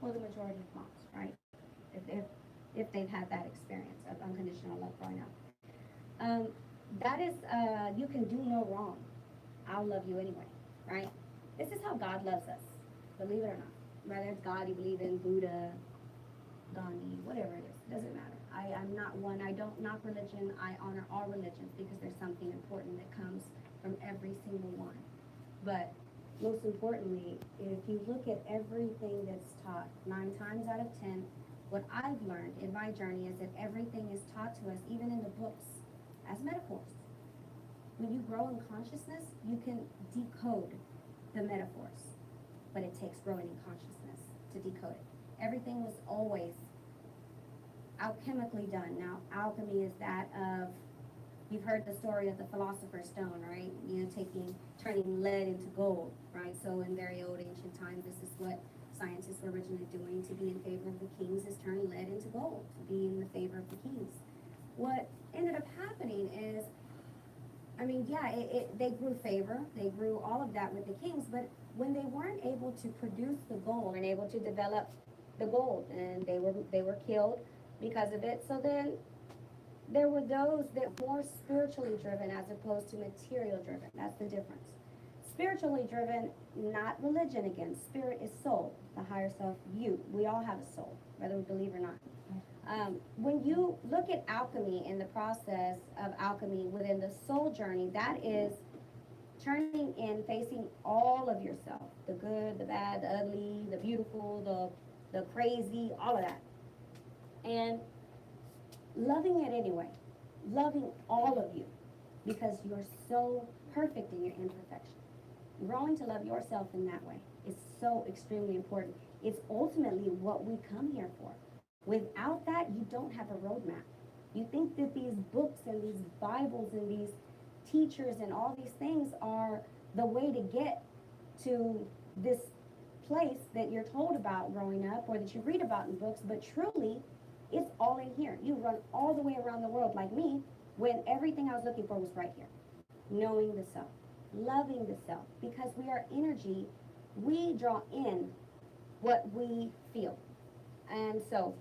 Well, the majority of moms, right? If, if, if they've had that experience of unconditional love growing up. Um, that is, you can do no wrong. I'll love you anyway, right? This is how God loves us, believe it or not. Whether it's God you believe in, Buddha, Gandhi, whatever it is, doesn't matter. I'm not one, I don't knock religion, I honor all religions because there's something important that comes from every single one. But most importantly, if you look at everything that's taught, 9 times out of 10, what I've learned in my journey is that everything is taught to us, even in the books, as metaphors. When you grow in consciousness, you can decode the metaphors, but it takes growing in consciousness to decode it. Everything was always alchemically done. Now, alchemy is that of, you've heard the story of the philosopher's stone, right? You know, turning lead into gold, right? So in very old ancient times, this is what scientists were originally doing to be in favor of the kings, is turn lead into gold, to be in the favor of the kings. What ended up happening is, I mean, yeah, they grew favor, they grew all of that with the kings, but when they weren't able to produce the gold and able to develop the gold, and they were killed because of it. So then there were those that were more spiritually driven as opposed to material driven. That's the difference. Spiritually driven, not religion again. Spirit is soul, the higher self, you. We all have a soul, whether we believe or not. When you look at alchemy in the process of alchemy within the soul journey, that is turning in, facing all of yourself, the good, the bad, the ugly, the beautiful, the crazy, all of that. And loving it anyway, loving all of you because you're so perfect in your imperfection. Growing to love yourself in that way is so extremely important. It's ultimately what we come here for. Without that, you don't have a roadmap. You think that these books and these Bibles and these teachers and all these things are the way to get to this place that you're told about growing up or that you read about in books, but truly, it's all in here. You run all the way around the world like me when everything I was looking for was right here. Knowing the self, loving the self, because we are energy, we draw in what we feel. And so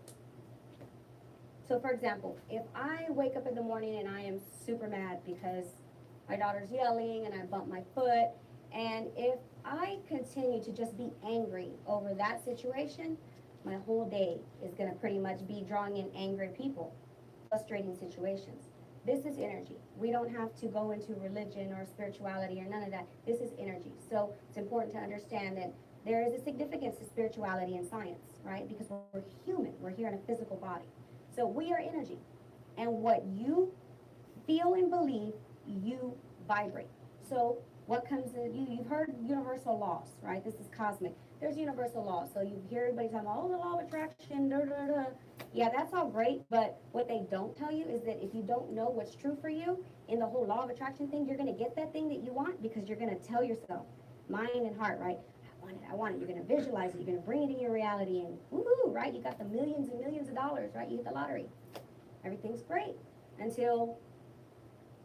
for example, if I wake up in the morning and I am super mad because my daughter's yelling and I bump my foot, and if I continue to just be angry over that situation, my whole day is going to pretty much be drawing in angry people, frustrating situations. This is energy. We don't have to go into religion or spirituality or none of that. This is energy. So it's important to understand that there is a significance to spirituality and science, right? Because we're human. We're here in a physical body. So we are energy. And what you feel and believe, you vibrate. So what comes in, you've heard universal laws, right? This is cosmic. There's universal laws. So you hear everybody talking about, oh, the law of attraction, da, da, da. Yeah, that's all great, but what they don't tell you is that if you don't know what's true for you in the whole law of attraction thing, you're going to get that thing that you want because you're going to tell yourself, mind and heart, right? I want it, I want it. You're going to visualize it. You're going to bring it in your reality, and woohoo, right? You got the millions and millions of dollars, right? You hit the lottery. Everything's great until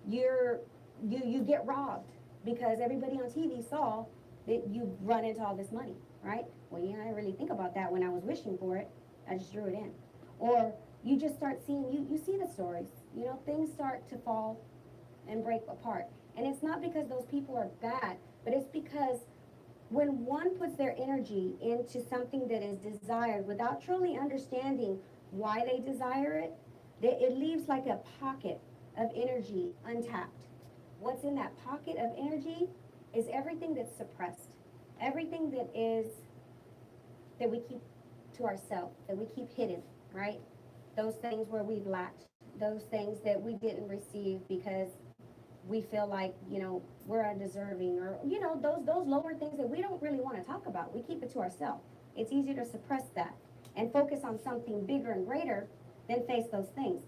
you get robbed because everybody on TV saw that you run into all this money, right? Well, yeah, I didn't really think about that when I was wishing for it. I just drew it in. Or you just start seeing, you see the stories, things start to fall and break apart. And it's not because those people are bad, but it's because when one puts their energy into something that is desired without truly understanding why they desire it, it leaves like a pocket of energy untapped. What's in that pocket of energy is everything that's suppressed, everything that we keep to ourselves, that we keep hidden, right? Those things where we've lacked, those things that we didn't receive because we feel like, we're undeserving, or, those lower things that we don't really want to talk about. We keep it to ourselves. It's easier to suppress that and focus on something bigger and greater than face those things.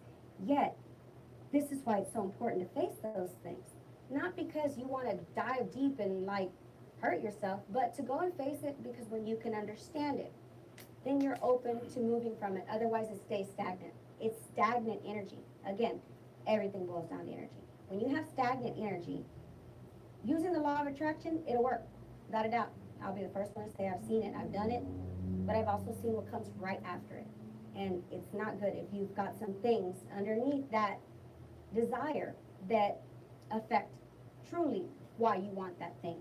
Yet, this is why it's so important to face those things. Not because you want to dive deep and hurt yourself, but to go and face it because when you can understand it, then you're open to moving from it. Otherwise, it stays stagnant. It's stagnant energy. Again, everything boils down to energy. When you have stagnant energy, using the law of attraction, it'll work, without a doubt. I'll be the first one to say I've seen it, I've done it. but I've also seen what comes right after it. And it's not good if you've got some things underneath that desire that affect truly why you want that thing.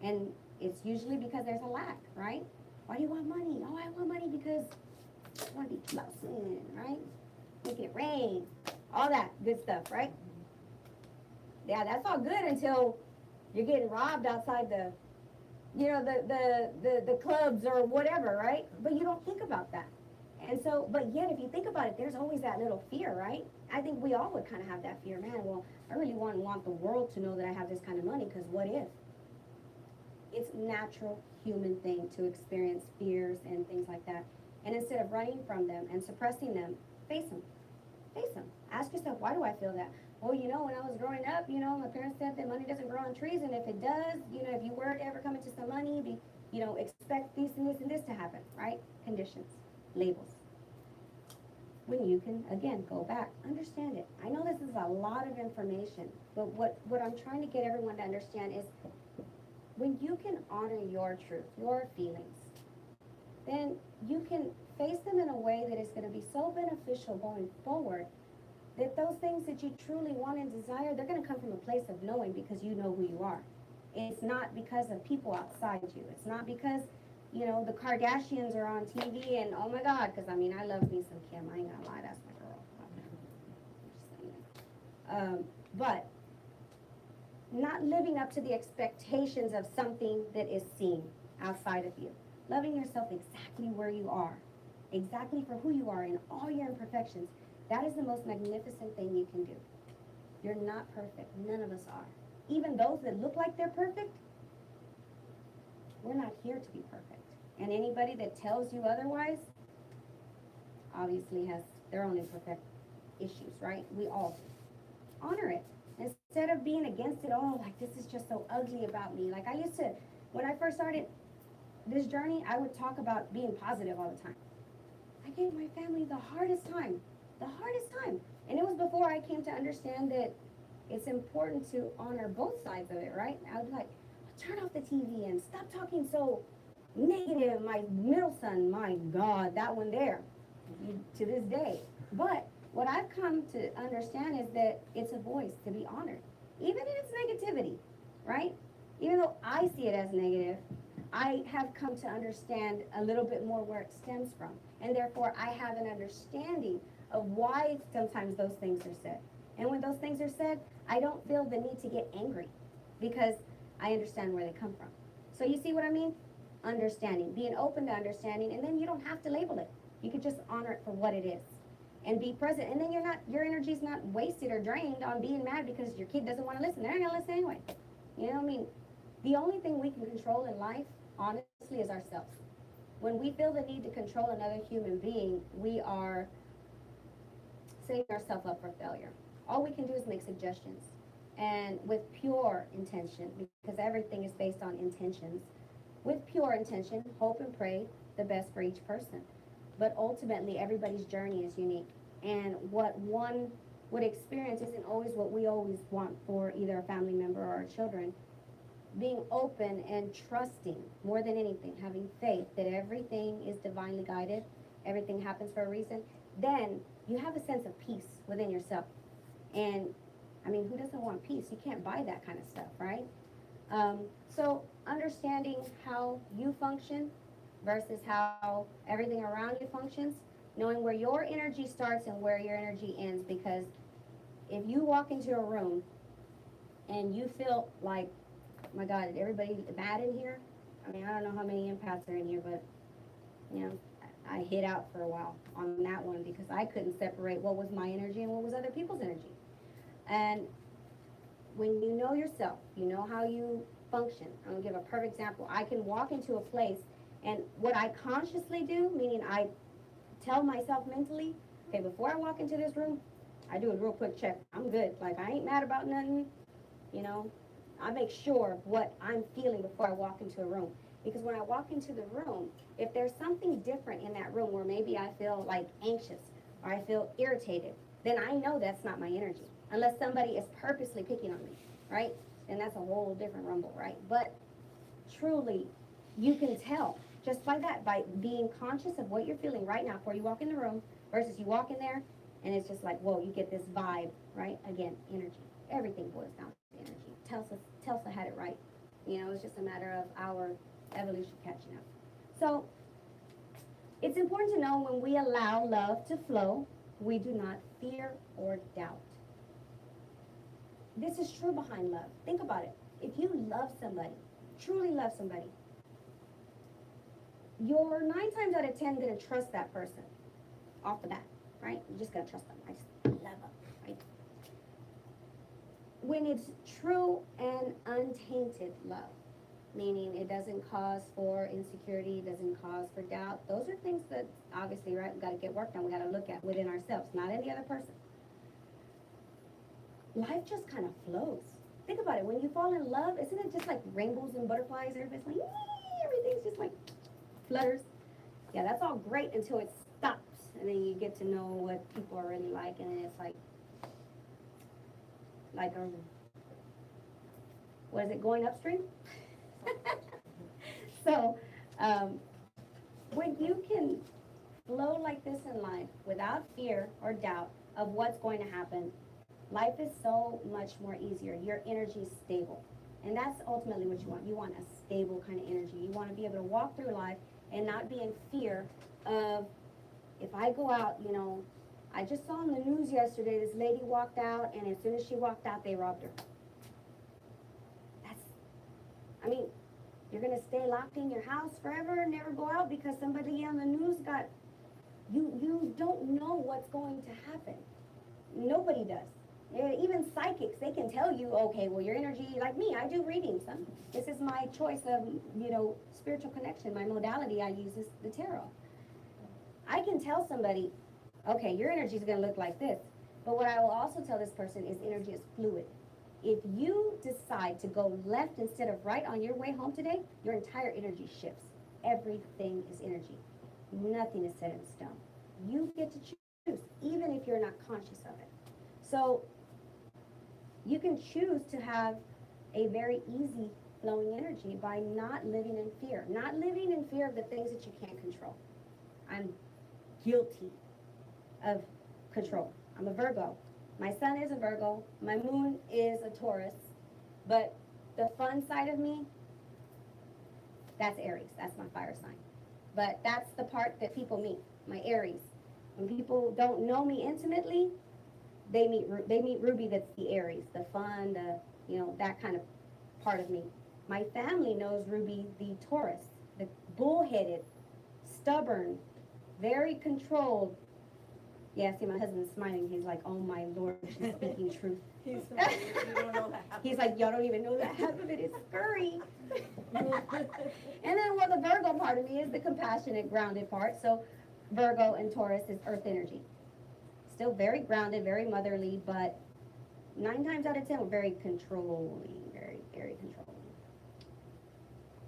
And it's usually because there's a lack, right? Why do you want money? Oh, I want money because I want to be blessing, right? Making it rain, all that good stuff, right? Yeah, that's all good until you're getting robbed outside the, the clubs or whatever, right? But you don't think about that. And so, but yet, if you think about it, there's always that little fear, right? I think we all would kind of have that fear. Man, well, I really want the world to know that I have this kind of money, because what if? It's natural human thing to experience fears and things like that. And instead of running from them and suppressing them, face them. Face them. Ask yourself, why do I feel that? Well, when I was growing up, my parents said that money doesn't grow on trees, and if it does, if you were to ever come into some money, expect this and this and this to happen, right? Conditions, labels. When you can, again, go back, understand it. I know this is a lot of information, but what I'm trying to get everyone to understand is when you can honor your truth, your feelings, then you can face them in a way that is going to be so beneficial going forward, that those things that you truly want and desire, they're going to come from a place of knowing, because you know who you are. It's not because of people outside you. It's not because, the Kardashians are on TV and, oh my God, because I love me some Kim. I ain't going to lie, that's my girl. But not living up to the expectations of something that is seen outside of you. Loving yourself exactly where you are, exactly for who you are in all your imperfections. That is the most magnificent thing you can do. You're not perfect. None of us are. Even those that look like they're perfect, we're not here to be perfect. And anybody that tells you otherwise, obviously has their own imperfect issues, right? We all do. Honor it. Instead of being against it, oh, like this is just so ugly about me. Like I used to, when I first started this journey, I would talk about being positive all the time. I gave my family the hardest time. And it was before I came to understand that it's important to honor both sides of it, right? I was like, turn off the TV and stop talking so negative. My middle son, my God, that one there, to this day. But what I've come to understand is that it's a voice to be honored, even in its negativity, right? Even though I see it as negative, I have come to understand a little bit more where it stems from. And therefore, I have an understanding of why sometimes those things are said. And when those things are said, I don't feel the need to get angry, because I understand where they come from. So you see what I mean? Understanding, being open to understanding, and then you don't have to label it. You could just honor it for what it is and be present. And then your energy's not wasted or drained on being mad because your kid doesn't want to listen. They're not going to listen anyway. You know what I mean? The only thing we can control in life, honestly, is ourselves. When we feel the need to control another human being, we are setting ourselves up for failure. All we can do is make suggestions, and with pure intention, because everything is based on intentions. With pure intention, hope and pray the best for each person. But ultimately, everybody's journey is unique, and what one would experience isn't always what we always want for either a family member or our children. Being open and trusting, more than anything, having faith that everything is divinely guided, everything happens for a reason, then you have a sense of peace within yourself. And who doesn't want peace? You can't buy that kind of stuff, right? So understanding how you function versus how everything around you functions, knowing where your energy starts and where your energy ends, because if you walk into a room and you feel like, oh my God, everybody mad in here? I don't know how many empaths are in here, but I hid out for a while on that one, because I couldn't separate what was my energy and what was other people's energy. And when you know yourself, you know how you function. I'm gonna give a perfect example. I can walk into a place, and what I consciously do, meaning I tell myself mentally, okay, before I walk into this room, I do a real quick check. I'm good. Like, I ain't mad about nothing, I make sure of what I'm feeling before I walk into a room. Because when I walk into the room, if there's something different in that room where maybe I feel like anxious or I feel irritated, then I know that's not my energy. Unless somebody is purposely picking on me, right? Then that's a whole different rumble, right? But truly, you can tell Just like that, by being conscious of what you're feeling right now before you walk in the room versus you walk in there and it's just like, whoa, you get this vibe, right? Again, energy. Everything boils down to energy. Telsa had it right. You know, it's just a matter of our evolution catching up. So it's important to know when we allow love to flow, we do not fear or doubt. This is true behind love. Think about it. If you love somebody, truly love somebody, you're 9 times out of 10 going to trust that person off the bat, right? You're just going to trust them. I just love them, right? When it's true and untainted love, meaning it doesn't cause for insecurity, it doesn't cause for doubt, those are things that obviously, right, we've got to get work done. We got to look at within ourselves, not any other person. Life just kind of flows. Think about it. When you fall in love, isn't it just like rainbows and butterflies? Everybody's like, everything's just like flutters. Yeah, that's all great until it stops, and then you get to know what people are really like, and then it's like a, what is it, going upstream? So, when you can flow like this in life without fear or doubt of what's going to happen, life is so much more easier. Your energy is stable. And that's ultimately what you want. You want a stable kind of energy. You want to be able to walk through life and not be in fear of, if I go out, you know, I just saw on the news yesterday, this lady walked out, and as soon as she walked out, they robbed her. I mean, you're going to stay locked in your house forever and never go out because somebody on the news got, you don't know what's going to happen. Nobody does. Even psychics, they can tell you, okay, well, your energy, like me, I do readings. This is my choice of, you know, spiritual connection. My modality I use is the tarot. I can tell somebody, okay, your energy is going to look like this. But what I will also tell this person is energy is fluid. If you decide to go left instead of right on your way home today, your entire energy shifts. Everything is energy. Nothing is set in stone. You get to choose, even if you're not conscious of it. So you can choose to have a very easy flowing energy by not living in fear. Not living in fear of the things that you can't control. I'm guilty of control. I'm a Virgo. My sun is a Virgo. My moon is a Taurus. But the fun side of me, that's Aries. That's my fire sign. But that's the part that people meet, my Aries. When people don't know me intimately, they meet Ruby, that's the Aries, the fun, the, you know, that kind of part of me. My family knows Ruby, the Taurus, the bullheaded, stubborn, very controlled. Yeah, see, my husband's smiling. He's like, oh my Lord, she's speaking truth. He's smiling. You don't know that. He's like, y'all don't even know that half of it is scurry. And then, well, the Virgo part of me is the compassionate, grounded part. So Virgo and Taurus is earth energy. Still very grounded, very motherly, but 9 times out of 10, we're very controlling, very, very controlling.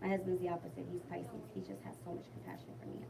My husband's the opposite. He's Pisces. He just has so much compassion for me.